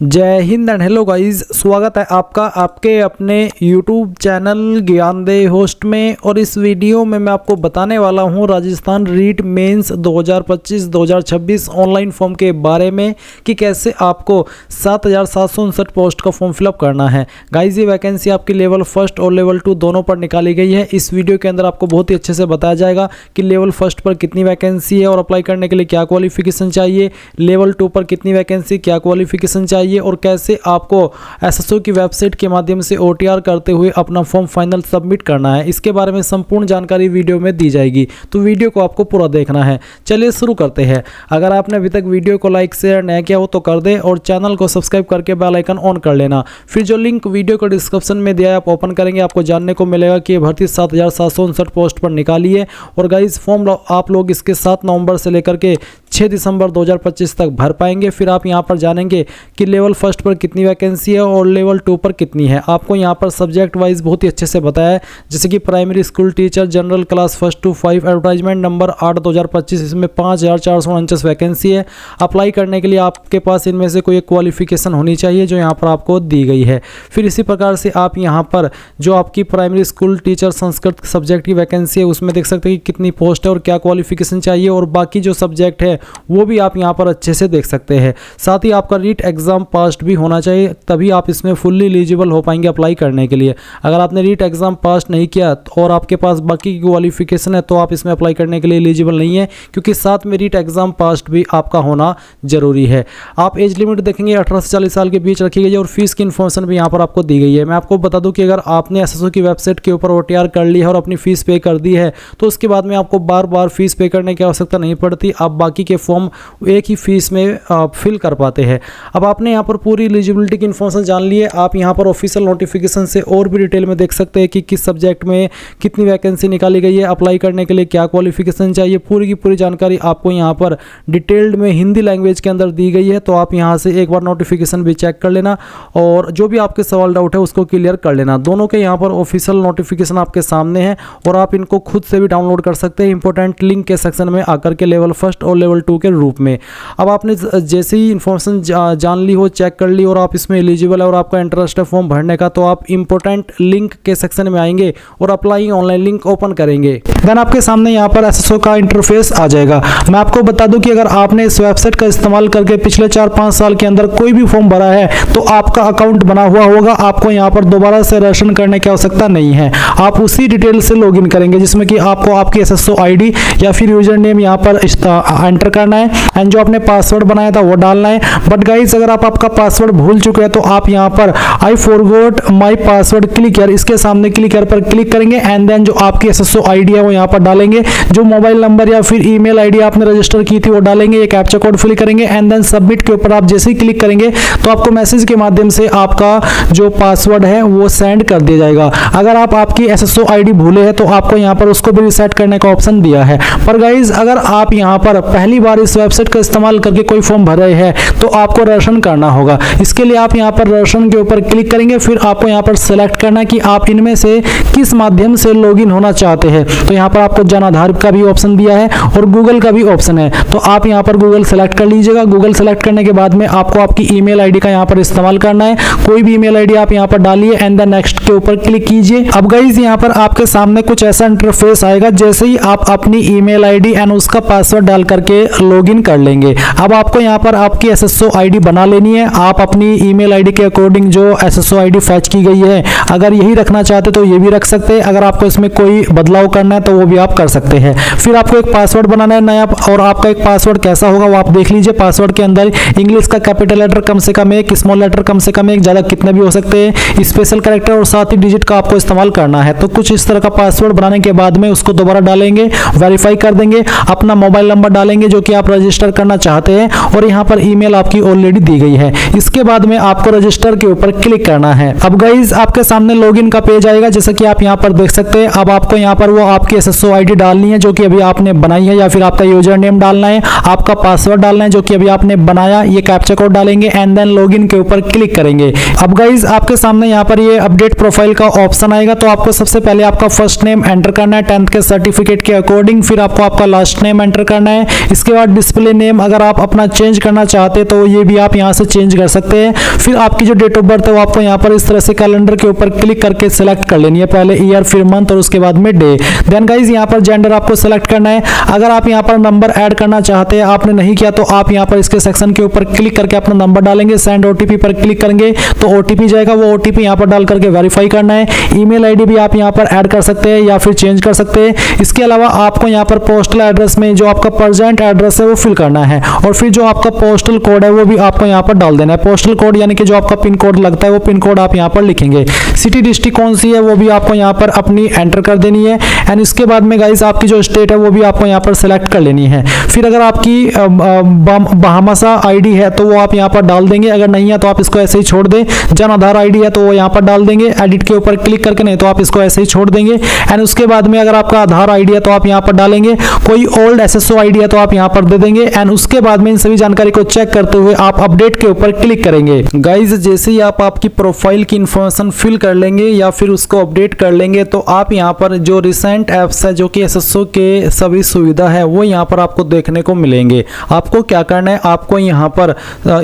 जय Hind and hello guys, स्वागत है आपका आपके अपने YouTube चैनल ज्ञानदेह होस्ट में। और इस वीडियो में मैं आपको बताने वाला हूं Rajasthan REET mains 2025-2026 online form के बारे में कि कैसे आपको 7,759 पोस्ट का फॉर्म फिलअप करना है। गाइस, ये वैकेंसी आपकी लेवल फर्स्ट और लेवल 2 दोनों पर निकाली गई है। इस वीडियो के अंदर आपको बहुत ही अच्छे से बताया जाएगा कि लेवल फर्स्ट पर कितनी वैकेंसी है और अप्लाई करने के लिए क्या क्वालिफिकेशन चाहिए, लेवल 2 पर कितनी वैकेंसी, क्या क्वालिफिकेशन चाहिए और कैसे आपको एसएसओ की वेबसाइट के माध्यम से ओटीआर करते हुए अपना फॉर्म फाइनल सबमिट करना है। इसके बारे में संपूर्ण जानकारी वीडियो में दी जाएगी, तो वीडियो को आपको पूरा देखना है। चलिए शुरू करते हैं। अगर आपने अभी तक वीडियो को लाइक शेयर नहीं किया हो तो कर दे और चैनल को सब्सक्राइब करके बेल आइकन ऑन कर लेना। फिर जो लिंक वीडियो को डिस्क्रिप्शन में दिया है आप ओपन करेंगे, आपको जानने को मिलेगा कि भर्ती 7,759 पोस्ट पर निकाली है। और गाइस, फॉर्म आप लोग इसके 7 नवंबर से लेकर के 6 दिसंबर 2025 तक भर पाएंगे। फिर आप यहाँ पर जानेंगे कि लेवल फर्स्ट पर कितनी वैकेंसी है और लेवल 2 पर कितनी है। आपको यहाँ पर सब्जेक्ट वाइज बहुत ही अच्छे से बताया है, जैसे कि primary school teacher general class 1 to 5, advertisement number 8/2025। इसमें 5,449 वैकेंसी है। अप्लाई करने के लिए आपके पास इनमें से कोई एक क्वालिफिकेशन होनी चाहिए जो यहाँ पर आपको दी गई है। फिर इसी प्रकार से आप यहाँ पर जो आपकी primary school teacher Sanskrit subject की वैकेंसी है उसमें देख सकते हैं कि कितनी पोस्ट है और क्या क्वालिफिकेशन चाहिए, और बाकी जो सब्जेक्ट है वो भी आप यहाँ पर अच्छे से देख सकते हैं। साथ ही आपका रीट एग्जाम पास भी होना चाहिए, तभी आप इसमें फुल्ली एलिजिबल हो पाएंगे अप्लाई करने के लिए। अगर आपने रीट एग्जाम पास नहीं किया और आपके पास बाकी की क्वालिफिकेशन है तो आप इसमें अप्लाई करने के लिए एलिजिबल नहीं है, क्योंकि साथ में रीट एग्जाम पास भी आपका होना जरूरी है। आप एज लिमिट देखेंगे 18 से 40 साल के बीच रखी गई है और फीस की इन्फॉर्मेशन भी यहाँ पर आपको दी गई है। मैं आपको बता दूं कि अगर आपने एसएसओ की वेबसाइट के ऊपर ओटीआर कर ली है और अपनी फीस पे कर दी है तो उसके बाद में आपको बार बार फीस पे करने की आवश्यकता नहीं पड़ती। आप बाकी के फॉर्म एक ही फीस में फिल कर पाते हैं। अब आपने यहाँ पर पूरी एलिजिबिलिटी की इन्फॉर्मेशन जान ली है। आप यहाँ पर ऑफिशियल नोटिफिकेशन से और भी डिटेल में देख सकते हैं कि किस सब्जेक्ट में कितनी वैकेंसी निकाली गई है, अप्लाई करने के लिए क्या क्वालिफिकेशन चाहिए। पूरी की पूरी जानकारी आपको यहाँ पर डिटेल्ड में हिंदी लैंग्वेज के अंदर दी गई है। तो आप यहाँ से एक बार नोटिफिकेशन भी चेक कर लेना और जो भी आपके सवाल डाउट है उसको क्लियर कर लेना। दोनों के यहाँ पर ऑफिशियल नोटिफिकेशन आपके सामने है और आप इनको खुद से भी डाउनलोड कर सकते हैं इंपॉर्टेंट लिंक के सेक्शन में आकर के, लेवल फर्स्ट और लेवल 2 के रूप में। अब आपने जैसे ही इन्फॉर्मेशन जान ली हो, चेक कर ली और आप इसमें एलिजिबल है और आपका इंटरेस्ट है फॉर्म भरने का, तो आप इंपॉर्टेंट लिंक के सेक्शन में आएंगे और अप्लाई ऑनलाइन लिंक ओपन करेंगे। देन आपके सामने यहाँ पर एसएसओ का इंटरफेस आ जाएगा। मैं आपको बता दूं कि अगर आपने इस वेबसाइट का इस्तेमाल करके पिछले 4-5 साल के अंदर कोई भी फॉर्म भरा है तो आपका अकाउंट बना हुआ होगा। आपको यहाँ पर दोबारा से रजिस्ट्रेशन करने की आवश्यकता नहीं है। आप उसी डिटेल से लॉगिन करेंगे जिसमें कि आपको आपकी एसएसओ आईडी या फिर यूजर नेम यहाँ पर एंटर करना है एंड जो आपने पासवर्ड बनाया था वो डालना है। बट गाइस, अगर आप आपका पासवर्ड भूल चुके हैं तो आप यहाँ पर I forgot my password click here, इसके सामने क्लिक हियर पर क्लिक करेंगे एंड देन जो आपकी एसएसओ आईडी है वो यहाँ पर डालेंगे। जो मोबाइल नंबर या फिर ईमेल आईडी आपने रजिस्टर की थी वो डालेंगे, ये कैप्चा कोड फिल करेंगे एंड देन सबमिट के ऊपर आप जैसे ही क्लिक करेंगे तो आपको मैसेज के माध्यम से आपका जो पासवर्ड है वो सेंड कर दिया जाएगा। अगर आप आपकी एसएसओ आईडी भूले हैं तो आपको यहाँ पर उसको भी रिसेट करने का ऑप्शन दिया है। पर गाइज, अगर आप यहाँ पर पहली बार इस वेबसाइट का इस्तेमाल करके कोई फॉर्म भर रहे हैं तो आपको रजिस्ट्रेशन करना होगा। इसके लिए आप यहाँ पर रजिस्ट्रेशन के ऊपर क्लिक करेंगे। फिर आपको यहाँ पर सेलेक्ट करना है कि आप इनमें से किस माध्यम से लॉगिन होना चाहते हैं। तो यहाँ पर आपको जन आधार का भी ऑप्शन दिया है और गूगल का भी ऑप्शन है, तो आप यहाँ पर गूगल सेलेक्ट कर लीजिएगा। गूगल सेलेक्ट करने के बाद में आपको आपकी ईमेल आईडी का यहाँ पर इस्तेमाल करना है। कोई भी ईमेल आईडी आप यहाँ पर डालिए एंड देन नेक्स्ट के ऊपर क्लिक कीजिए। अब गाइस, यहाँ पर आपके सामने कुछ ऐसा इंटरफेस आएगा। जैसे ही आप अपनी ईमेल आईडी एंड उसका पासवर्ड डाल करके लॉगिन कर लेंगे, अब आपको यहाँ पर आपकी एसएसओ आईडी बना लेनी है। आप अपनी ईमेल आईडी के अकॉर्डिंग जो एसएसओ आईडी फैच की गई है, अगर यही रखना चाहते तो ये भी रख सकते हैं। अगर आपको इसमें कोई बदलाव करना है तो वो भी आप कर सकते हैं। फिर आपको एक पासवर्ड बनाना है नया, और आपका एक पासवर्ड कैसा होगा वो आप देख लीजिए। पासवर्ड के अंदर इंग्लिश का कैपिटल लेटर कम से कम एक, स्मॉल लेटर कम से कम एक, ज्यादा कितने भी हो सकते हैं, स्पेशल कैरेक्टर और साथ ही डिजिट का आपको इस्तेमाल करना है। तो कुछ इस तरह का पासवर्ड बनाने के बाद में उसको दोबारा डालेंगे, वेरीफाई कर देंगे, अपना मोबाइल नंबर डालेंगे जो कि आप रजिस्टर करना चाहते हैं और यहाँ पर ईमेल आपकी ऑलरेडी दी गई है। इसके बाद में आपको रजिस्टर के ऊपर क्लिक करना है। अब गाइज, आपके सामने लॉगिन का पेज आएगा जैसा कि आप यहाँ पर देख सकते हैं। अब आपको यहाँ पर वो आपकी एसएसओ आईडी डालनी है जो कि अभी आपने बनाई है, या फिर आपका यूजर नेम डालना है, आपका पासवर्ड डालना है जो कि अभी आपने बनाया, ये कैप्चा कोड डालेंगे एंड देन लॉगिन के ऊपर क्लिक करेंगे। अब गाइज, आपके सामने यहाँ पर ये अपडेट प्रोफाइल का ऑप्शन आएगा। तो आपको सबसे पहले आपका फर्स्ट नेम एंटर करना है 10th के सर्टिफिकेट के अकॉर्डिंग, फिर आपको आपका लास्ट नेम एंटर करना है। इसके बाद डिस्प्ले नेम अगर आप अपना चेंज करना चाहते तो ये भी आप यहाँ से चेंज कर सकते हैं। फिर आपकी जो डेट ऑफ बर्थ है वो आपको यहाँ पर इस तरह से कैलेंडर के ऊपर क्लिक करके सेलेक्ट कर लेनी है, पहले ईयर फिर मंथ और उसके बाद में डे। देन गाइज यहाँ पर जेंडर आपको सेलेक्ट करना है। अगर आप यहाँ पर नंबर ऐड करना चाहते हैं, आपने नहीं किया तो आप यहाँ पर इसके सेक्शन के ऊपर क्लिक करके अपना नंबर डालेंगे, सेंड ओटीपी पर क्लिक करेंगे तो ओटीपी जाएगा, वो ओटीपी यहाँ पर डाल करके वेरीफाई करना है। ईमेल आईडी भी आप यहाँ पर ऐड कर सकते हैं या फिर चेंज कर सकते हैं। इसके अलावा आपको यहाँ पर पोस्टल एड्रेस में जो आपका प्रेजेंट एड्रेस है वो फिल करना है और फिर जो आपका पोस्टल कोड है वो भी आपको यहाँ पर डाल देना है। पोस्टल कोड यानी कि जो आपका पिन कोड लगता है वो पिन कोड आप यहाँ पर लिखेंगे। सिटी डिस्ट्रिक्ट कौन सी है वो भी आपको यहाँ पर अपनी एंटर कर देनी है। एंड इसके बाद में गाइस आपकी जो स्टेट है वो भी आपको यहाँ पर सेलेक्ट कर लेनी है। फिर अगर आपकी बहामासा आईडी है तो वो आप यहाँ पर डाल देंगे, अगर नहीं है तो आप इसको ऐसे ही छोड़ दें। जन आधार आईडी है तो वो यहाँ पर डाल देंगे, एडिट के ऊपर क्लिक करके, नहीं तो आप इसको ऐसे ही छोड़ देंगे। एंड उसके बाद में अगर आपका आधार आईडी है तो आप यहाँ पर डालेंगे, कोई ओल्ड एसएसओ आईडी है तो आप यहाँ पर दे देंगे। एंड उसके बाद में इन सभी जानकारी को चेक करते हुए आप अपडेट के ऊपर क्लिक करेंगे। गाइज जैसे ही आप आपकी प्रोफाइल की इंफॉर्मेशन फिल कर लेंगे या फिर उसको अपडेट कर लेंगे तो आप यहाँ पर जो रिसेंट ऐप्स है जो कि एसएसओ के सभी सुविधा है वो यहाँ पर आपको देखने को मिलेंगे। आपको क्या करना है, आपको यहाँ पर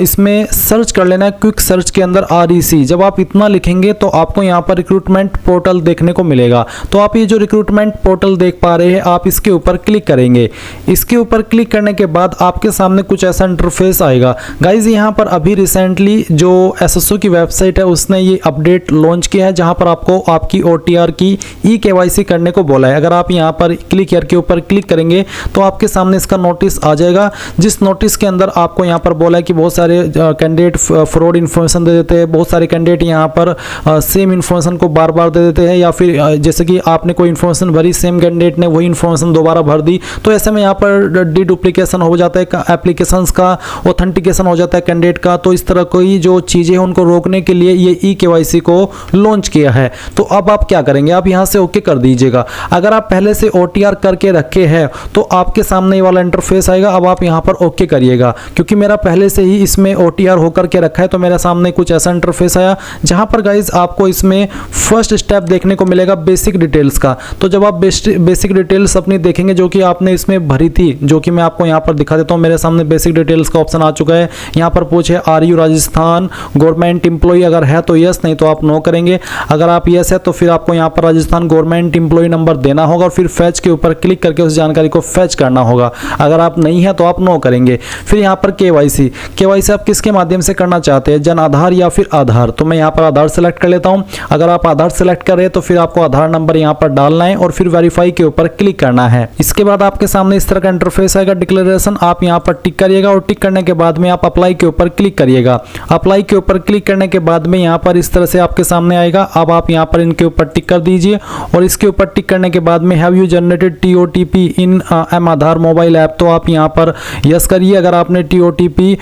इसमें सर्च कर लेना है, क्विक सर्च के अंदर REC। जब आप इतना लिखेंगे तो आपको यहाँ पर रिक्रूटमेंट पोर्टल देखने को मिलेगा। तो आप ये जो रिक्रूटमेंट पोर्टल देख पा रहे हैं आप इसके ऊपर क्लिक करेंगे। इसके ऊपर क्लिक करने के बाद आपके सामने कुछ ऐसा इंटरफेस आएगा। गाइज यहाँ पर अभी रिसेंटली जो एसएसओ की वेबसाइट है उसने ये अपडेट लॉन्च किया है जहाँ पर आपको आपकी OTR की eKYC करने को बोला है। अगर आप यहाँ पर क्लिक हियर के ऊपर क्लिक करेंगे तो आपके सामने इसका नोटिस आ जाएगा, जिस नोटिस के अंदर आपको यहाँ पर बोला है कि बहुत सारे कैंडिडेट फ्रॉड इन्फॉर्मेशन दे देते हैं, बहुत सारे कैंडिडेट यहाँ पर सेम इन्फॉर्मेशन को बार बार दे देते हैं, या फिर जैसे कि आपने कोई इन्फॉर्मेशन भरी, सेम कैंडिडेट ने वही इन्फॉर्मेशन दोबारा भर दी, तो ऐसे में यहाँ पर डुप्लीकेशन हो जाता है, एप्लीकेशंस का ऑथेंटिकेशन हो जाता है कैंडिडेट का। तो इस तरह कोई जो चीज़ें हैं उनको रोकने के लिए ये eKYC को लॉन्च किया है। तो अब आप क्या करेंगे, आप यहाँ से ओके कर दीजिएगा। अगर आप पहले से OTR करके रखे हैं तो आपके सामने ये वाला इंटरफेस आएगा। अब आप यहाँ पर ओके करिएगा, क्योंकि मेरा पहले से ही इसमें OTR होकर के रखा है तो मेरे सामने कुछ ऐसा इंटरफेस आया जहाँ पर गाइज आपको इसमें फर्स्ट स्टेप देखने को मिलेगा बेसिक डिटेल्स का। तो जब आप बेसिक डिटेल्स अपनी देखेंगे जो कि आपने इसमें भरी थी, जो कि मैं आपको यहाँ पर दिखा देता हूँ, मेरे सामने बेसिक डिटेल्स का ऑप्शन आ चुका है। यहाँ पर पूछे are you Rajasthan government employee, अगर है तो यस, नहीं तो आप नो करेंगे। अगर आप यस है तो फिर आपको यहाँ पर राजस्थान गवर्नमेंट एम्प्लॉय नंबर देना होगा और फिर फैच के ऊपर क्लिक करके उस जानकारी को फैच करना होगा। अगर आप नहीं है तो आप नो करेंगे। फिर यहाँ पर KYC आप किसके माध्यम से करना चाहते हैं, जन आधार या फिर आधार। तो मैं यहाँ पर आधार सेलेक्ट कर लेता हूँ। अगर आप आधार सेलेक्ट करें तो फिर आपको आधार नंबर यहाँ पर डालना है और फिर वेरीफाई के ऊपर क्लिक करना है। इसके बाद आपके सामने इस तरह का इंटरफेस आएगा, डिक्लेरेशन। आप यहाँ पर टिक करिएगा और टिक करने के बाद में आप अप्लाई के ऊपर क्लिक करिएगा। अप्लाई के ऊपर क्लिक करने के बाद में यहाँ पर इस तरह से आपके सामने आएगा। अब आप यहाँ पर इनके ऊपर टिक कर दीजिए और इसके ऊपर टिक करने के बाद में have you generated TOTP in M Aadhaar mobile app, तो आप यहाँ पर यस करिए अगर आपने TOTP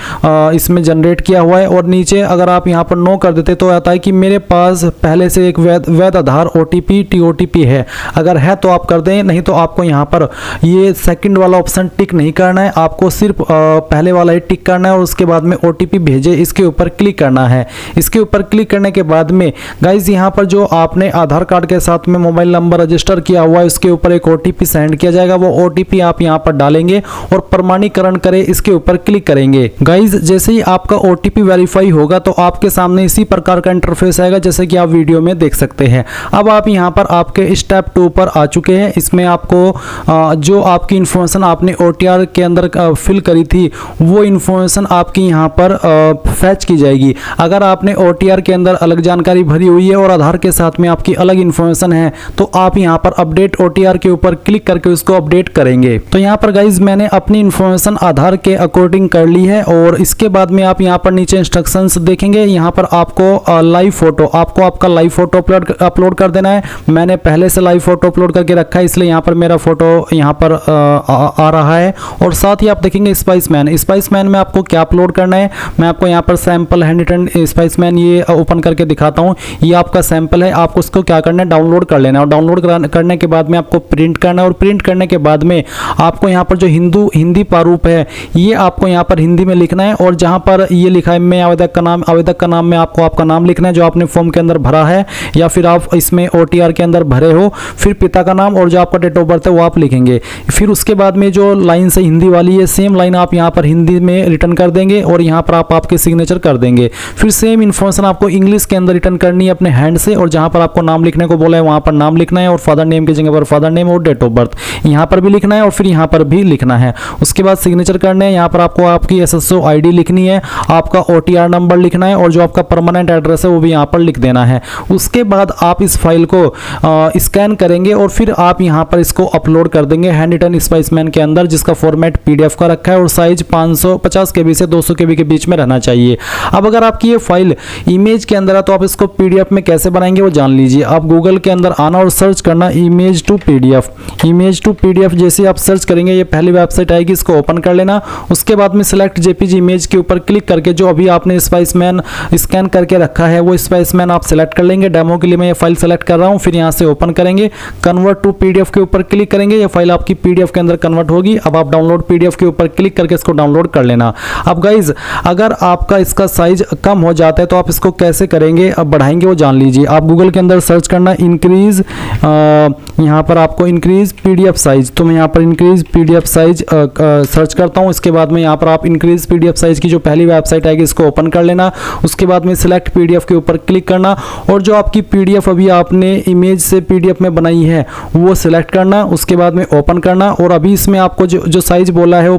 इसमें जनरेट किया हुआ है। और नीचे अगर आप यहाँ पर नो कर देते तो आता है कि मेरे पास पहले से एक वैध आधार OTP TOTP है। अगर है तो आप कर दें, नहीं तो आपको यहाँ पर ये सेकंड वाला ऑप्शन टिक नहीं करना है, आपको सिर्फ पहले वाला ही टिक करना है और उसके बाद में OTP भेजे इसके ऊपर क्लिक करना है। इसके ऊपर क्लिक करने के बाद में गाइज यहाँ पर जो आपने आधार कार्ड के साथ में मोबाइल नंबर रजिस्टर किया हुआ है उसके ऊपर एक OTP सेंड किया जाएगा। वो OTP आप यहाँ पर डालेंगे और प्रमाणीकरण करें इसके ऊपर क्लिक करेंगे। गाइज जैसे ही आपका OTP वेरीफाई होगा तो आपके सामने इसी प्रकार का इंटरफेस आएगा जैसे कि आप वीडियो में देख सकते हैं। अब आप यहाँ पर आपके स्टेप 2 पर आ चुके हैं। इसमें आपको जो आपकी इंफॉर्मेशन आपने OTR के अंदर फिल करी थी वो इंफॉर्मेशन आपकी यहाँ पर फैच की जाएगी। अगर आपने OTR के अंदर अलग जानकारी भरी हुई है और आधार के साथ में आपकी अलग इंफॉर्मेशन है तो आप यहाँ पर अपडेट OTR के ऊपर क्लिक करके उसको अपडेट करेंगे। तो यहाँ पर गाइज मैंने अपनी इंफॉर्मेशन आधार के अकॉर्डिंग कर ली है और इसके बाद में आप यहाँ पर नीचे इंस्ट्रक्शंस देखेंगे। यहाँ पर आपको लाइव फोटो, आपको आपका लाइव फोटो अपलोड कर देना है। मैंने पहले से लाइव फोटो अपलोड करके रखा है इसलिए यहाँ पर मेरा फोटो यहाँ पर आ रहा है। और साथ ही आप देखेंगे स्पाइसमैन में आपको क्या अपलोड करना है। मैं आपको यहाँ पर सैंपल हैंड रिटन स्पाइसमैन ये ओपन करके दिखाता हूँ। ये आपका सैंपल है, आपको उसको क्या करना है, डाउनलोड कर लेना है। और डाउनलोड करने के बाद में आपको प्रिंट करना है और प्रिंट करने के बाद में आपको यहाँ पर जो हिंदी प्रारूप है ये आपको यहाँ पर हिंदी में लिखना है। और जहाँ पर ये लिखा है मैं आवेदक का नाम में आपको आपका नाम लिखना है जो आपने फॉर्म के अंदर भरा है या फिर आप इसमें OTR के अंदर भरे हो। फिर पिता का नाम और जो आपका डेट ऑफ बर्थ है वो आप लिखेंगे। फिर उसके बाद में जो लाइन लाइन से हिंदी वाली है, सेम लाइन आप यहाँ पर हिंदी में रिटर्न कर देंगे और यहाँ पर आप आपके सिग्नेचर कर देंगे। फिर सेम इन्फॉर्मेशन आपको इंग्लिश के अंदर रिटर्न करनी है अपने हैंड से, और जहाँ पर आपको नाम लिखने को बोला है वहाँ पर नाम लिखना है, और फादर नेम की जगह पर फादर नेम और डेट ऑफ बर्थ यहाँ पर भी लिखना है और फिर यहाँ पर भी लिखना है। उसके बाद सिग्नेचर करने हैं। यहाँ पर आपको आपकी SSO ID लिखनी है, आपका OTR नंबर लिखना है और जो आपका परमानेंट एड्रेस है वो भी यहाँ पर लिख देना है। उसके बाद आप इस फाइल को स्कैन करेंगे और फिर आप यहाँ पर इसको अपलोड कर देंगे हैंड रिटन स्पाइसमैन के अंदर, जिसका फॉर्मेट PDF का रखा है और साइज 550 KB से 200 KB के बीच में रहना चाहिए। अब अगर आपकी ये फाइल इमेज के अंदर है तो आप इसको PDF में कैसे बनाएंगे वो जान लीजिए। आप गूगल के अंदर आना और सर्च करना इमेज टू PDF। जैसे आप सर्च करेंगे ये पहली वेबसाइट आएगी, इसको ओपन कर लेना। उसके बाद में सिलेक्ट JPG इमेज के ऊपर क्लिक करके जो अभी आपने स्पाइसमैन स्कैन करके रखा है वो स्पाइसमैन आप सेलेक्ट कर लेंगे। डेमो के लिए मैं ये फाइल सेलेक्ट कर रहा हूँ। फिर यहाँ से ओपन करेंगे, कन्वर्ट टू PDF के ऊपर क्लिक करेंगे, ये फाइल आपकी PDF के अंदर कन्वर्ट होगी। अब आप डाउनलोड PDF के ऊपर क्लिक करके इसको डाउनलोड कर लेना। अब गाइज अगर आपका इसका साइज कम हो जाता है तो आप इसको कैसे करेंगे, अब बढ़ाएंगे वो जान लीजिए। आप गूगल के अंदर सर्च करना इंक्रीज, यहाँ पर आपको इंक्रीज PDF साइज, तो मैं यहाँ पर इंक्रीज PDF साइज सर्च करता हूँ। इसके बाद में यहाँ पर आप इंक्रीज PDF साइज की जो पहली वेबसाइट आएगी इसको ओपन कर लेना। उसके बाद में सिलेक्ट PDF के ऊपर क्लिक करना और जो आपकी PDF अभी आपने इमेज से PDF में बनाई है वो सिलेक्ट करना। उसके बाद में ओपन करना और अभी इसमें आपको जो साइज बोला है वो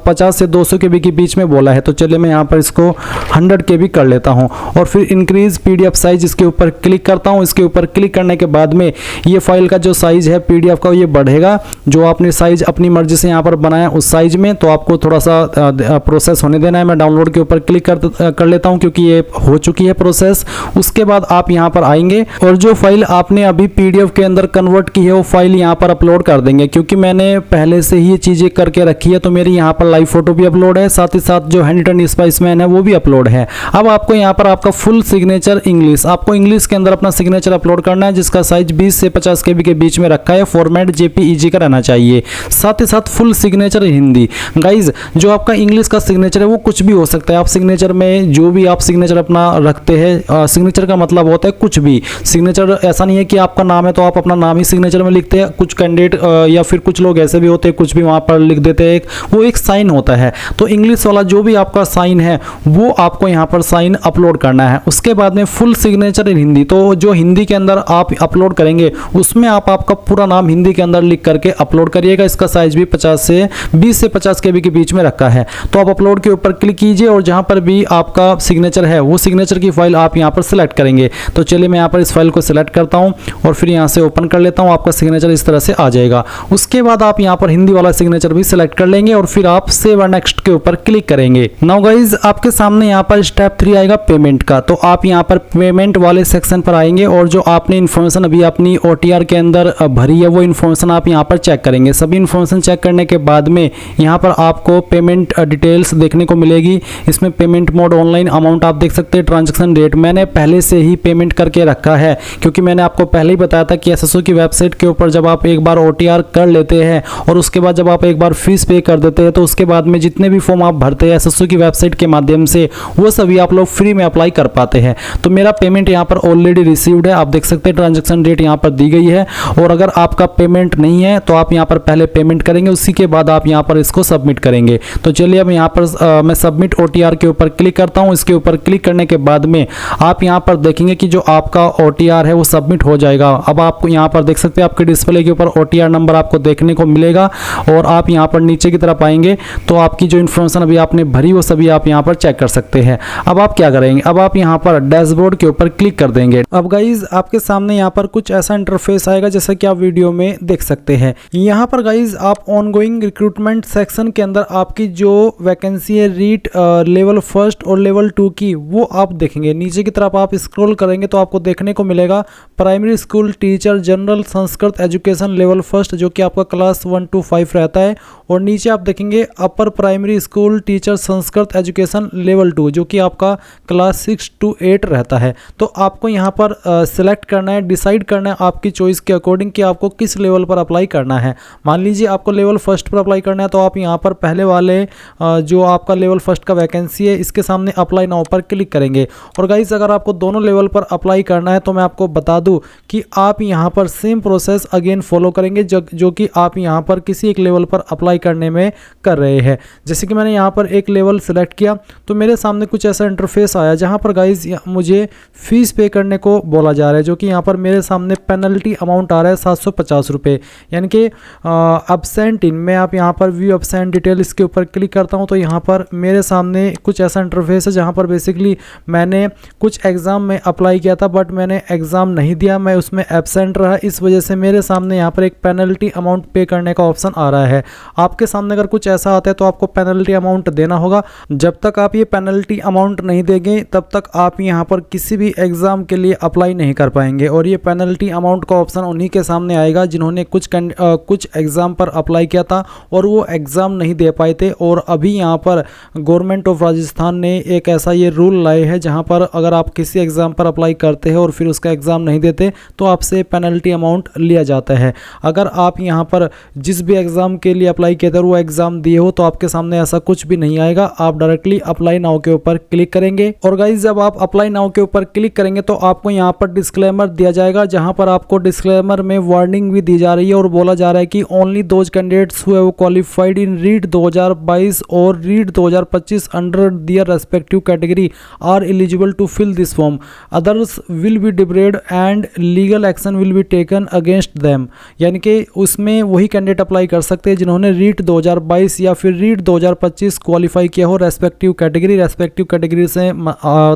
50 से 200 KB के बीच में बोला है, तो चलिए मैं यहाँ पर इसको 100 KB कर लेता हूँ और फिर इंक्रीज PDF साइज इसके ऊपर क्लिक करता हूँ। इसके ऊपर क्लिक करने के बाद में ये फाइल का जो साइज है PDF का ये बढ़ेगा। जो आपने साइज अपनी मर्जी से यहाँ पर बनाया उस साइज में, तो आपको थोड़ा सा प्रोसेस होने देना है। मैं डाउनलोड के ऊपर क्लिक कर लेता हूँ क्योंकि ये हो चुकी है प्रोसेस। उसके बाद आप यहाँ पर आएंगे और जो फाइल आपने अभी PDF के अंदर कन्वर्ट की है वो फाइल यहाँ पर अपलोड कर देंगे। क्योंकि मैंने पहले से ही ये चीज़ें करके रखी है तो मेरी यहाँ पर लाइव फोटो भी अपलोड है, साथ ही साथ जो हैंड रिटन स्पाइसमैन है वो भी अपलोड है। अब आपको यहाँ पर आपका फुल सिग्नेचर इंग्लिश, आपको इंग्लिश के अंदर अपना सिग्नेचर अपलोड करना है, जिसका साइज 20 से 50 KB के बीच में रखा है। फॉर्मेट JPEG का रहना चाहिए। साथ ही साथ फुल सिग्नेचर हिंदी। गाइज जो आपका इंग्लिश का सिग्नेचर है वो कुछ भी हो सकता है। आप सिग्नेचर में जो भी आप सिग्नेचर अपना रखते हैं, सिग्नेचर का मतलब होता है कुछ भी। सिग्नेचर ऐसा नहीं है कि आपका नाम है तो आप अपना नाम ही सिग्नेचर में लिखते हैं। कुछ कैंडिडेट या फिर कुछ लोग ऐसे भी होते हैं कुछ भी वहाँ पर लिख देते हैं, वो एक साइन होता है। तो इंग्लिश वाला जो भी आपका साइन है वो आपको यहाँ पर साइन अपलोड करना है। उसके बाद में फुल सिग्नेचर इन हिंदी, तो जो हिंदी के अंदर आप अपलोड करेंगे उसमें आप आपका पूरा नाम हिंदी के अंदर लिख करके अपलोड करिएगा। इसका साइज भी 20 से 50 KB के बीच में रखा है। तो आप अपलोड के ऊपर क्लिक कीजिए और जहाँ पर भी आपका सिग्नेचर है वो सिग्नेचर की फाइल आप यहाँ पर सिलेक्ट करेंगे। तो चलिए मैं यहाँ पर इस फाइल को सिलेक्ट करता हूँ और फिर यहाँ से ओपन कर लेता हूँ। आपका सिग्नेचर इस तरह से आ जाएगा। उसके बाद आप यहाँ पर हिंदी वाला सिग्नेचर भी सिलेक्ट कर लेंगे और फिर आप सेव एंड नेक्स्ट के ऊपर क्लिक करेंगे। नाउ गाइज आपके सामने यहाँ पर स्टेप 3 आएगा पेमेंट का। तो आप यहाँ पर पेमेंट वाले सेक्शन पर आएंगे और जो आपने इन्फॉर्मेशन अभी अपनी OTR के अंदर भरी है वो इन्फॉर्मेशन आप यहाँ पर चेक करेंगे। सभी इन्फॉर्मेशन चेक करने के बाद में यहाँ पर आपको पेमेंट डिटेल्स देखने को मिलेगी। इसमें पेमेंट मोड ऑनलाइन, अमाउंट आप देख सकते हैं, ट्रांजैक्शन रेट मैंने पहले से ही पेमेंट करके रखा है क्योंकि मैंने आपको पहले ही बताया था कि SSO की वेबसाइट के ऊपर जब आप एक बार OTR कर लेते हैं और उसके बाद जब आप एक बार फीस पे कर देते हैं तो उसके बाद में जितने भी फॉर्म आप भरते हैं SSO की वेबसाइट के माध्यम से वो सभी आप लोग फ्री में अप्लाई कर पाते हैं। तो मेरा पेमेंट यहाँ पर ऑलरेडी रिसीव्ड है, आप देख सकते हैं ट्रांजैक्शन रेट यहाँ पर दी गई है। और अगर आपका पेमेंट नहीं है तो आप यहाँ पर पहले पेमेंट करेंगे, उसी के बाद आप यहाँ पर इसको सबमिट करेंगे। तो चलिए अब यहाँ पर मैं सबमिट OTR के ऊपर क्लिक करता हूँ। इसके ऊपर क्लिक करने के बाद में आप यहाँ पर देखेंगे कि जो आपका OTR है वो सबमिट हो जाएगा। अब आपको यहाँ पर देख सकते हैं आपके डिस्प्ले के ऊपर OTR नंबर आपको देखने को मिलेगा और आप यहाँ पर नीचे की तरफ आएंगे तो आपकी जो इन्फॉर्मेशन अभी आपने भरी वो सभी आप यहाँ पर चेक कर सकते हैं। अब आप क्या करेंगे, अब आप यहाँ पर डैशबोर्ड के ऊपर क्लिक कर देंगे। अब गाइज आपके सामने यहाँ पर कुछ ऐसा इंटरफेस आएगा जैसा कि आप वीडियो में देख सकते हैं। यहाँ पर गाइज आप ऑनगोइंग रिक्रूटमेंट सेक्शन के अंदर आपकी जो वैकेंसी है रीट लेवल 1 और लेवल 2 की वो आप देखेंगे। नीचे की तरफ आप स्क्रॉल करेंगे तो आपको देखने को मिलेगा primary school teacher general Sanskrit education level 1 जो कि आपका क्लास 1 to 5 रहता है। और नीचे आप देखेंगे upper primary school teacher Sanskrit education level 2 जो कि आपका क्लास 6 to 8 रहता है। तो आपको यहाँ पर सिलेक्ट करना है, डिसाइड करना है आपकी चॉइस के अकॉर्डिंग कि आपको किस लेवल पर अप्लाई करना है। मान लीजिए आपको लेवल 1 पर अप्लाई करना है तो आप यहाँ पर पहले वाले जो आपका लेवल 1 का वैकेंसी है इसके सामने अप्लाई नाउ पर क्लिक करेंगे। और गाइस अगर आपको दोनों लेवल पर अप्लाई करना है तो मैं आपको बता दूं कि आप यहाँ पर सेम प्रोसेस अगेन फॉलो करेंगे जो कि आप यहाँ पर किसी एक लेवल पर अप्लाई करने में कर रहे हैं। जैसे कि मैंने यहाँ पर एक लेवल सेलेक्ट किया तो मेरे सामने कुछ ऐसा इंटरफेस आया जहाँ पर गाइज मुझे फीस पे करने को बोला जा रहा है, जो कि यहाँ पर मेरे सामने पेनल्टी अमाउंट आ रहा है 750 रुपये, यानी कि एब्सेंट इन में आप यहाँ पर व्यू एब्सेंट डिटेल इसके ऊपर क्लिक करता हूँ तो यहाँ पर मेरे सामने कुछ ऐसा इंटरफेस है जहाँ पर बेसिकली मैंने कुछ एग्ज़ाम में अप्लाई किया था बट मैंने एग्ज़ाम नहीं दिया, मैं उसमें एब्सेंट रहा, इस वजह से मेरे सामने यहाँ पर एक पेनल्टी अमाउंट पे करने का ऑप्शन आ रहा है। आपके सामने अगर कुछ ऐसा आता है तो आपको पेनल्टी अमाउंट देना होगा। जब तक आप ये पेनल्टी अमाउंट नहीं देंगे तब तक आप यहाँ पर किसी भी एग्ज़ाम के लिए अप्लाई नहीं कर पाएंगे, और ये पेनल्टी अमाउंट का ऑप्शन उन्हीं के सामने आएगा जिन्होंने कुछ एग्ज़ाम पर अप्लाई किया था और वो एग्ज़ाम नहीं दे पाए थे। और अभी यहाँ पर गवर्नमेंट ऑफ राजस्थान ने एक ऐसा ये रूल लाए है जहाँ पर अगर आप किसी एग्ज़ाम पर अप्लाई करते हैं और फिर उसका एग्ज़ाम नहीं देते तो आपसे पेनल्टी अमाउंट लिया जाता है। अगर आप यहाँ पर जिस भी एग्ज़ाम के लिए अप्लाई किए थे वो एग्ज़ाम दिए हो तो आपके सामने ऐसा कुछ भी नहीं आएगा, आप डायरेक्टली अप्लाई नाउ के ऊपर क्लिक करेंगे। और गाइज जब आप अप्लाई नाउ के ऊपर क्लिक करेंगे तो आपको यहाँ पर डिस्क्लेमर दिया जाएगा, जहाँ पर आपको डिस्क्लेमर में वार्निंग भी दी जा रही है और बोला जा रहा है कि only those candidates who have qualified in REET 2022 और REET 2025 under their respective category are eligible to fill this form, others will be debarred and legal action will be taken against them. यानी कि उसमें वही candidate apply कर सकते हैं जिन्होंने रीट 2022 या फिर रीट 2025 क्वालिफाई किया हो रेस्पेक्टिव कैटेगरी से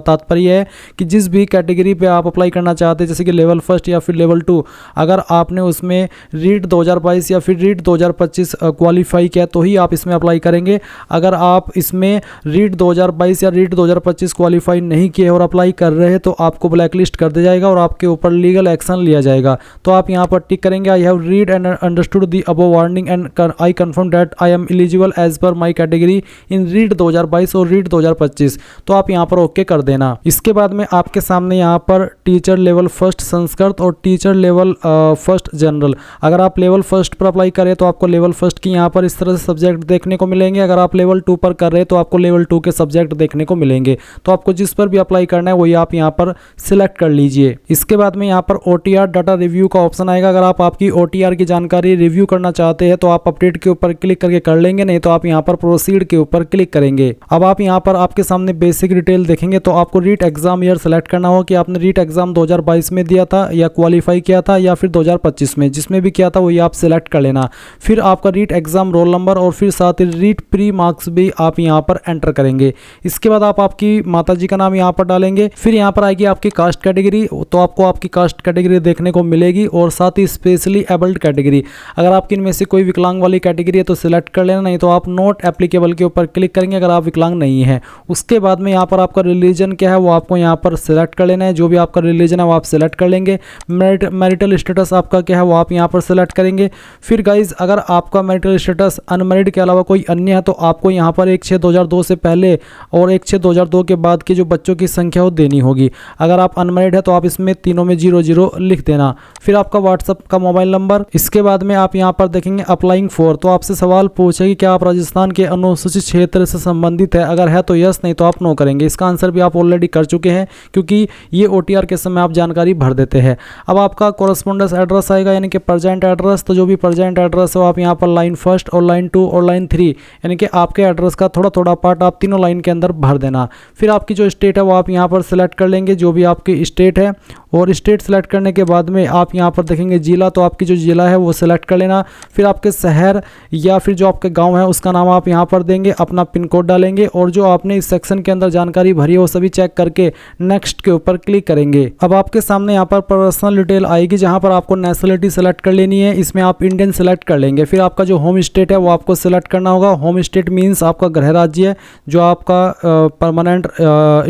तात्पर्य है कि जिस भी कैटेगरी पे आप अप्लाई करना चाहते हैं, जैसे कि लेवल फर्स्ट या फिर लेवल 2, अगर आपने उसमें रीट 2022 या फिर रीट 2025 क्वालिफाई किया तो ही आप इसमें अप्लाई करेंगे। अगर आप इसमें रीट 2022 या रीट 2025 क्वालिफाई नहीं किए और अप्लाई कर रहे हैं तो आपको ब्लैकलिस्ट कर दिया जाएगा और आपके ऊपर लीगल एक्शन लिया जाएगा। तो आप यहाँ पर टिक करेंगे, I have read and understood the above warning and I confirm that I am eligible as per my category in REET 2022 और रीट 2025। तो आप यहाँ पर ओके कर देना। इसके बाद में आपके सामने यहाँ पर टीचर लेवल फर्स्ट संस्कृत और टीचर लेवल फर्स्ट जनरल, अगर आप लेवल फर्स्ट पर अप्लाई करें तो आपको लेवल फर्स्ट की यहाँ पर इस तरह से सब्जेक्ट देखने को मिलेंगे, अगर आप लेवल 2 पर कर रहे हैं तो आपको लेवल 2 के सब्जेक्ट देखने को मिलेंगे। तो आपको जिस पर भी अप्लाई करना है वही आप यहाँ पर सिलेक्ट कर लीजिए। इसके बाद में यहाँ पर OTR डाटा रिव्यू का ऑप्शन आएगा, अगर आप आपकी OTR की जानकारी रिव्यू करना चाहते हैं तो आप अपडेट के ऊपर क्लिक करके कर लेंगे, नहीं तो आप यहाँ पर प्रोसीड के ऊपर क्लिक करेंगे। अब आप यहाँ पर आपके सामने बेसिक डिटेल देखेंगे तो आपको रीट एग्जाम ईयर सेलेक्ट करना होगा कि आपने रीट एग्जाम 2022 में दिया था या क्वालिफाई किया था या फिर 2025 में, जिसमें भी किया था वही आप सिलेक्ट कर लेना। फिर आपका रीट एग्जाम रोल नंबर और फिर साथ ही रीट प्री मार्क्स भी आप यहाँ पर एंटर करेंगे। इसके बाद आप आपकी माताजी का नाम यहाँ पर डालेंगे। फिर यहाँ पर आएगी आपकी कास्ट कैटेगरी, तो आपको आपकी कास्ट कैटेगरी देखने को मिलेगी और साथ ही स्पेशली एबल्ड कैटेगरी, अगर आपकी इनमें से कोई विकलांग वाली कैटेगरी है तो सिलेक्ट कर लेना, नहीं तो आप नॉट एप्लीकेबल के ऊपर क्लिक करेंगे अगर आप विकलांग नहीं है। उसके बाद में यहाँ पर आपका रिलीजन क्या है वो आपको यहाँ पर सिलेक्ट कर लेना है, जो भी आपका रिलीजन है वो आप सिलेक्ट कर लेंगे। मैरिटल स्टेटस आपका क्या है वो आप यहाँ पर सिलेक्ट करेंगे। फिर गाइज अगर आपका मैरिटल स्टेटस अनमैरिड के अलावा कोई अन्य है तो आपको यहाँ पर 1/6/2002 से पहले और 1/6/2002 के बाद के जो बच्चों की संख्या वो देनी होगी। अगर आप अनमैरिड है तो आप इसमें तीनों में 00 लिख देना। फिर आपका व्हाट्सअप का मोबाइल नंबर। इसके बाद में आप यहाँ पर देखेंगे अप्लाइंग फॉर, तो आपसे सवाल पूछेगी क्या आप राजस्थान के अनुसूचित क्षेत्र से संबंधित है, अगर है तो यस, नहीं तो आप नो करेंगे। इसका आंसर भी आप ऑलरेडी कर चुके हैं क्योंकि ये OTR के समय आप जानकारी भर देते हैं। अब आपका कॉरेस्पोंडेंस एड्रेस आएगा यानी कि प्रेजेंट एड्रेस, तो जो भी प्रेजेंट एड्रेस हो आप यहाँ पर लाइन फर्स्ट और लाइन 2 और लाइन 3 यानी कि आपके एड्रेस का थोड़ा थोड़ा पार्ट आप तीनों लाइन के अंदर भर देना। फिर आपकी जो स्टेट है वो आप यहाँ पर सिलेक्ट कर लेंगे, जो भी आपकी स्टेट है, और स्टेट सेलेक्ट करने के बाद में आप यहाँ पर देखेंगे जिला, तो आपकी जो जिला है वो सिलेक्ट कर लेना। फिर आपके शहर या फिर जो आपके गांव है उसका नाम आप यहाँ पर देंगे, अपना पिन कोड डालेंगे और जो आपने इस सेक्शन के अंदर जानकारी भरी है वो सभी चेक करके नेक्स्ट के ऊपर क्लिक करेंगे। अब आपके सामने यहाँ पर पर्सनल डिटेल आएगी जहाँ पर आपको नेशनलिटी सेलेक्ट कर लेनी है, इसमें आप इंडियन सेलेक्ट कर लेंगे। फिर आपका जो होम स्टेट है वो आपको सिलेक्ट करना होगा। होम स्टेट मीन्स आपका गृह राज्य है, जो आपका परमानेंट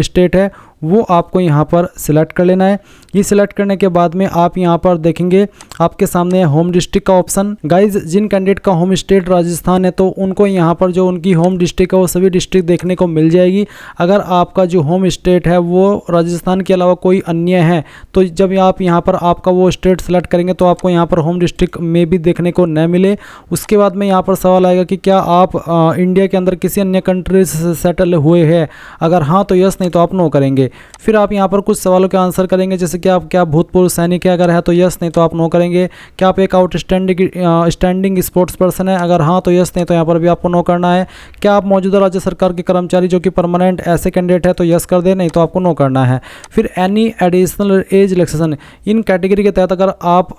स्टेट है वो आपको यहाँ पर सिलेक्ट कर लेना है। ये सिलेक्ट करने के बाद में आप यहाँ पर देखेंगे आपके सामने होम डिस्ट्रिक्ट का ऑप्शन। गाइज जिन कैंडिडेट का होम स्टेट राजस्थान है तो उनको यहाँ पर जो उनकी होम डिस्ट्रिक्ट है वो सभी डिस्ट्रिक्ट देखने को मिल जाएगी। अगर आपका जो होम स्टेट है वो राजस्थान के अलावा कोई अन्य है तो जब आप यहाँ पर आपका वो स्टेट सेलेक्ट करेंगे तो आपको यहाँ पर होम डिस्ट्रिक्ट में भी देखने को न मिले। उसके बाद में यहाँ पर सवाल आएगा कि क्या आप इंडिया के अंदर किसी अन्य कंट्री से सेटल हुए हैं, अगर हाँ तो यस, नहीं तो आप नो करेंगे। करेंगे। फिर आप यहाँ पर कुछ सवालों के आंसर करेंगे, जैसे कि आप क्या भूतपूर्व सैनिक है, अगर है तो यस, नहीं तो आप नो करेंगे। क्या आप एक स्टैंडिंग स्पोर्ट्स पर्सन है, अगर हाँ तो यस, नहीं तो यहाँ पर भी आपको नो करना है। क्या आप मौजूदा राज्य सरकार के कर्मचारी जो कि परमानेंट ऐसे कैंडिडेट है तो यस कर दे, नहीं तो आपको नो करना है। फिर एनी एडिशनल एज रिलैक्सेशन, इन कैटेगरी के तहत अगर आप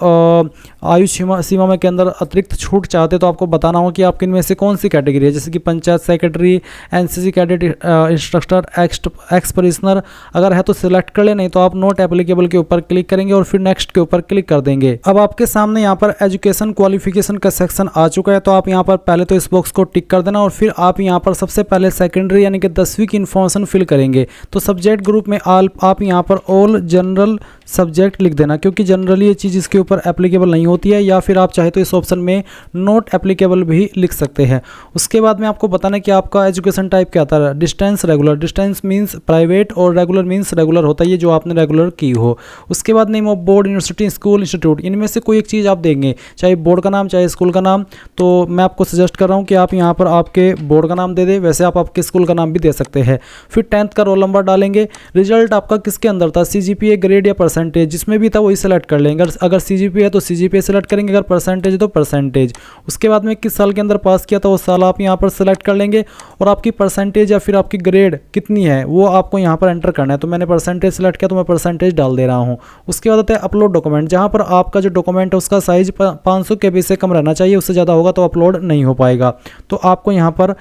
आयु सीमा में के अंदर अतिरिक्त छूट चाहते तो आपको बताना होगा कि आपकी इनमें से कौन सी कैटेगरी है, जैसे कि panchayat secretary, NCC cadet, instructor, ex prisoner. अगर है तो सिलेक्ट कर ले, नहीं तो आप नोट एप्लीकेबल के ऊपर क्लिक करेंगे और फिर नेक्स्ट के ऊपर क्लिक कर देंगे। अब आपके सामने यहाँ पर एजुकेशन क्वालिफिकेशन का सेक्शन आ चुका है, तो आप यहाँ पर पहले तो इस बॉक्स को टिक कर देना और फिर आप यहाँ पर सबसे पहले सेकेंडरी यानी कि 10वीं की इन्फॉर्मेशन फिल करेंगे। तो सब्जेक्ट ग्रुप में आप यहाँ पर ऑल जनरल सब्जेक्ट लिख देना, क्योंकि जनरली ये चीज़ इसके ऊपर एप्लीकेबल नहीं होती है, या फिर आप चाहे तो इस ऑप्शन में नोट एप्लीकेबल भी लिख सकते हैं। उसके बाद में आपको बताना कि आपका एजुकेशन टाइप क्या आता है। Distance regular, distance means private और रेगुलर मींस रेगुलर होता है, ये जो आपने रेगुलर की हो। उसके बाद name of board, university, school, institute, इनमें से कोई एक चीज़ आप देंगे, चाहे बोर्ड का नाम चाहे स्कूल का नाम। तो मैं आपको सजेस्ट कर रहा हूँ कि आप यहाँ पर आपके बोर्ड का नाम दे दें, वैसे आप आपके स्कूल का नाम भी दे सकते हैं। फिर 10th का रोल नंबर डालेंगे। रिजल्ट आपका किसके अंदर था, CGPA, ग्रेड या परसेंटेज, जिसमें भी था वही सेलेक्ट कर लेंगे। अगर CGPA है तो CGPA सेलेक्ट करेंगे, अगर परसेंटेज है तो परसेंटेज। उसके बाद में किस साल के अंदर पास किया था वो साल आप यहाँ पर सेलेक्ट कर लेंगे, और आपकी परसेंटेज या फिर आपकी ग्रेड कितनी है वो आपको यहाँ पर एंटर करना है। तो मैंने परसेंटेज सेलेक्ट किया तो मैं परसेंटेज डाल दे रहा हूँ। उसके बाद आता है अपलोड डॉक्यूमेंट, जहाँ पर आपका जो डॉक्यूमेंट है उसका साइज 500 KB से कम रहना चाहिए, उससे ज़्यादा होगा तो अपलोड नहीं हो पाएगा। तो आपको यहाँ पर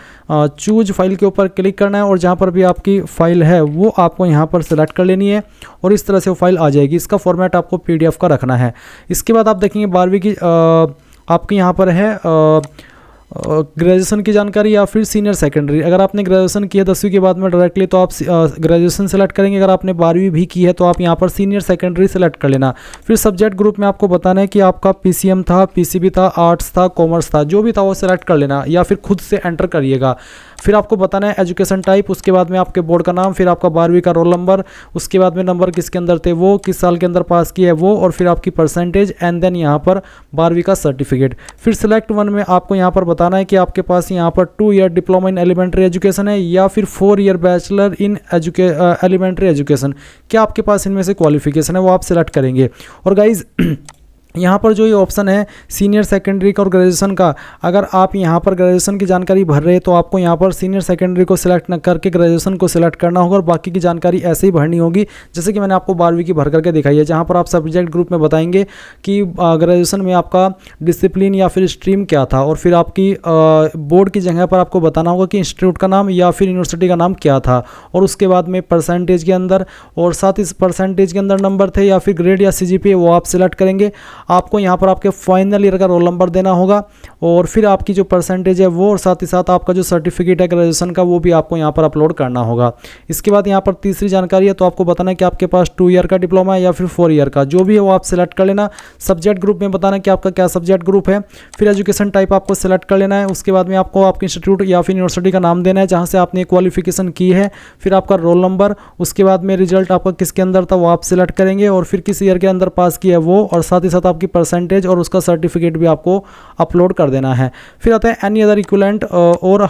चूज फाइल के ऊपर क्लिक करना है और जहाँ पर भी आपकी फाइल है वो आपको यहाँ पर सेलेक्ट कर लेनी है और इस तरह से वो फाइल आ जाएगी। इसका फॉर्मेट आपको PDF का रखना है। इसके बाद आप देखेंगे 12वीं की आपकी यहाँ पर है ग्रेजुएशन की जानकारी या फिर सीनियर सेकेंडरी। अगर आपने ग्रेजुएशन किया 10वीं के बाद में डायरेक्टली तो आप ग्रेजुएशन सेलेक्ट करेंगे, अगर आपने 12वीं भी की है तो आप यहाँ पर सीनियर सेकेंडरी सेलेक्ट कर लेना। फिर सब्जेक्ट ग्रुप में आपको बताना है कि आपका PCM था, PCB था, आर्ट्स था, कॉमर्स था, जो भी था वो सेलेक्ट कर लेना या फिर खुद से एंटर करिएगा। फिर आपको बताना है एजुकेशन टाइप, उसके बाद में आपके बोर्ड का नाम, फिर आपका 12वीं का रोल नंबर, उसके बाद में नंबर किसके अंदर थे वो, किस साल के अंदर पास किया है वो, और फिर आपकी परसेंटेज एंड देन यहाँ पर 12वीं का सर्टिफिकेट। फिर सिलेक्ट 1 में आपको यहाँ पर बताना है कि आपके पास यहाँ पर 2 year diploma in elementary education है या फिर 4 year bachelor in elementary education. क्या आपके पास इनमें से क्वालिफिकेशन है वो आप सिलेक्ट करेंगे। और गाइज यहाँ पर जो ये ऑप्शन है सीनियर सेकेंडरी का और ग्रेजुएशन का, अगर आप यहाँ पर ग्रेजुएशन की जानकारी भर रहे हैं तो आपको यहाँ पर सीनियर सेकेंडरी को सिलेक्ट न करके ग्रेजुएशन को सिलेक्ट करना होगा और बाकी की जानकारी ऐसे ही भरनी होगी जैसे कि मैंने आपको 12वीं की भर करके दिखाई है, जहाँ पर आप सब्जेक्ट ग्रुप में बताएंगे कि ग्रेजुएशन में आपका डिसिप्लिन या फिर स्ट्रीम क्या था, और फिर आपकी बोर्ड की जगह पर आपको बताना होगा कि इंस्टीट्यूट का नाम या फिर यूनिवर्सिटी का नाम क्या था, और उसके बाद में परसेंटेज के अंदर और साथ ही परसेंटेज के अंदर नंबर थे या फिर ग्रेड या CGPA वो आप सिलेक्ट करेंगे। आपको यहाँ पर आपके फाइनल ईयर का रोल नंबर देना होगा और फिर आपकी जो परसेंटेज है वो, और साथ ही साथ आपका जो सर्टिफिकेट है ग्रेजुएशन का वो भी आपको यहाँ पर अपलोड करना होगा। इसके बाद यहाँ पर तीसरी जानकारी है, तो आपको बताना है कि आपके पास 2 ईयर का डिप्लोमा है या फिर 4 ईयर का, जो भी है वो आप सिलेक्ट कर लेना। सब्जेक्ट ग्रुप में बताना कि आपका क्या सब्जेक्ट ग्रुप है। फिर एजुकेशन टाइप आपको सिलेक्ट कर लेना है। उसके बाद में आपको आपके इंस्टीट्यूट या फिर यूनिवर्सिटी का नाम देना है जहाँ से आपने क्वालिफिकेशन की है। फिर आपका रोल नंबर, उसके बाद में रिजल्ट आपका किसके अंदर था वो आप सिलेक्ट करेंगे और फिर किस ईयर के अंदर पास किया है वो, और साथ ही साथ आपकी परसेंटेज और उसका सर्टिफिकेट भी आपको अपलोड कर देना है। फिर आता है एनी अदर इक्विवेलेंट और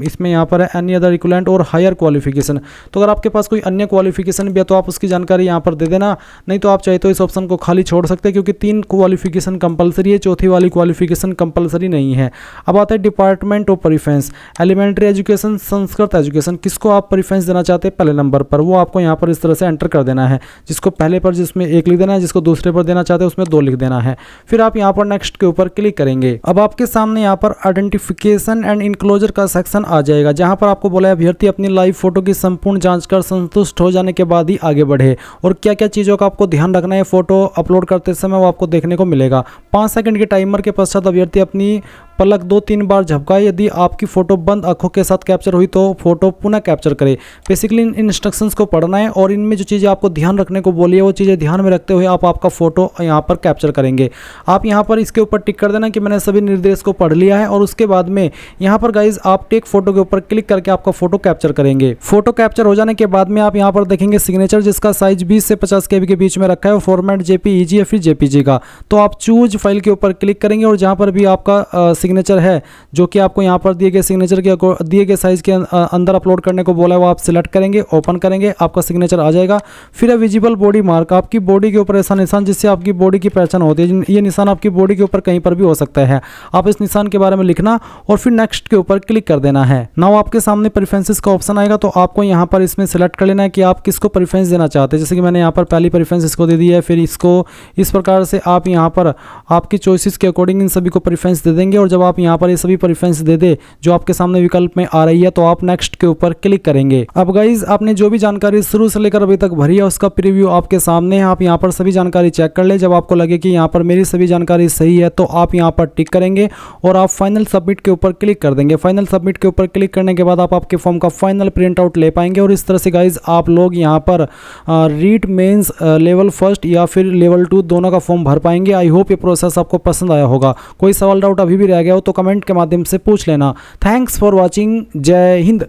इसमें यहाँ पर है एनी अदर इक्विवेलेंट और हायर क्वालिफिकेशन। तो अगर आपके पास कोई अन्य क्वालिफिकेशन भी है तो आप उसकी जानकारी यहाँ पर दे देना, नहीं तो आप चाहे तो इस ऑप्शन को खाली छोड़ सकते हैं क्योंकि 3 क्वालिफिकेशन कंपलसरी है, चौथी वाली क्वालिफिकेशन कंपलसरी नहीं है। अब आता है department of preference, elementary education, Sanskrit education, किसको आप प्रेफरेंस देना चाहते हैं पहले नंबर पर, वो आपको यहाँ पर इस तरह से एंटर कर देना है। जिसको पहले पर जिसमें 1 लिख देना है, जिसको दूसरे पर देना चाहते हैं उसमें 2 लिख देना है। फिर आप यहाँ पर नेक्स्ट के ऊपर क्लिक करेंगे। अब आपके सामने यहाँ पर आइडेंटिफिकेशन एंड इनक्लोजर का सेक्शन आ जाएगा, जहाँ पर आपको बोला है अभ्यर्थी अपनी लाइव फोटो की संपूर्ण जांच कर संतुष्ट हो जाने के बाद ही आगे बढ़े, और क्या क्या चीज़ों का आपको ध्यान रखना है फोटो अपलोड करते समय वो आपको देखने को मिलेगा। 5 सेकंड के टाइमर के पश्चात अभ्यर्थी अपनी पलक 2-3 बार झपकाए। यदि आपकी फोटो बंद आंखों के साथ कैप्चर हुई तो फोटो पुनः कैप्चर करें। बेसिकली इन इंस्ट्रक्शंस को पढ़ना है और इनमें जो चीज़ें आपको ध्यान रखने को बोली है वो चीज़ें ध्यान में रखते हुए आप आपका फोटो यहाँ पर कैप्चर करेंगे। आप यहाँ पर इसके ऊपर टिक कर देना कि मैंने सभी निर्देश को पढ़ लिया है, और उसके बाद में यहाँ पर गाइज आप टेक फोटो के ऊपर क्लिक करके आपका फोटो कैप्चर करेंगे। फोटो कैप्चर हो जाने के बाद में आप यहाँ पर देखेंगे सिग्नेचर, जिसका साइज 20 से 50 KB के बीच में रखा है, और फॉर्मेट JPEG या फिर JPG का। तो आप चूज फाइल के ऊपर क्लिक करेंगे और जहाँ पर भी आपका सिग्नेचर है जो कि आपको यहाँ पर दिए गए सिग्नेचर के दिए गए साइज़ के अंदर अपलोड करने को बोला है, वो आप सिलेक्ट करेंगे, ओपन करेंगे, आपका सिग्नेचर आ जाएगा। फिर है विजिबल बॉडी मार्क, आपकी बॉडी के ऊपर ऐसा निशान जिससे आपकी बॉडी की पहचान होती है। ये निशान आपकी बॉडी के ऊपर कहीं पर भी हो सकता है। आप इस निशान के बारे में लिखना और फिर नेक्स्ट के ऊपर क्लिक कर देना है। नाउ आपके सामने प्रेफरेंसेस का ऑप्शन आएगा, तो आपको यहाँ पर इसमें सेलेक्ट कर लेना है कि आप किसको प्रेफरेंस देना चाहते हैं। जैसे कि मैंने यहाँ पर पहली प्रेफरेंस इसको दे दी है, फिर इसको। इस प्रकार से आप यहाँ पर आपकी चॉइसेस के अकॉर्डिंग इन सभी को प्रेफरेंस दे देंगे। और जब आप यहाँ पर ये सभी प्रेफरेंस दे दे जो आपके सामने विकल्प में आ रही है, तो आप नेक्स्ट के ऊपर क्लिक करेंगे। अब गाइज आपने जो भी जानकारी शुरू से लेकर अभी तक भरी है उसका प्रीव्यू आपके सामने है। आप यहाँ पर सभी जानकारी चेक कर ले। जब आपको लगे कि यहाँ पर मेरी सभी जानकारी सही है तो आप यहाँ पर टिक करेंगे और आप फाइनल सबमिट के ऊपर क्लिक कर देंगे। फाइनल सबमिट के ऊपर क्लिक करने के बाद आप आपके फॉर्म का फाइनल प्रिंट आउट ले पाएंगे। और इस तरह से गाइज आप लोग यहाँ पर रीट मेंस लेवल 1 या फिर लेवल 2 दोनों का फॉर्म भर पाएंगे। आई होप ये प्रोसेस आपको पसंद आया होगा। कोई सवाल डाउट अभी भी रह गया हो तो कमेंट के माध्यम से पूछ लेना। Thanks for watching. जय हिंद।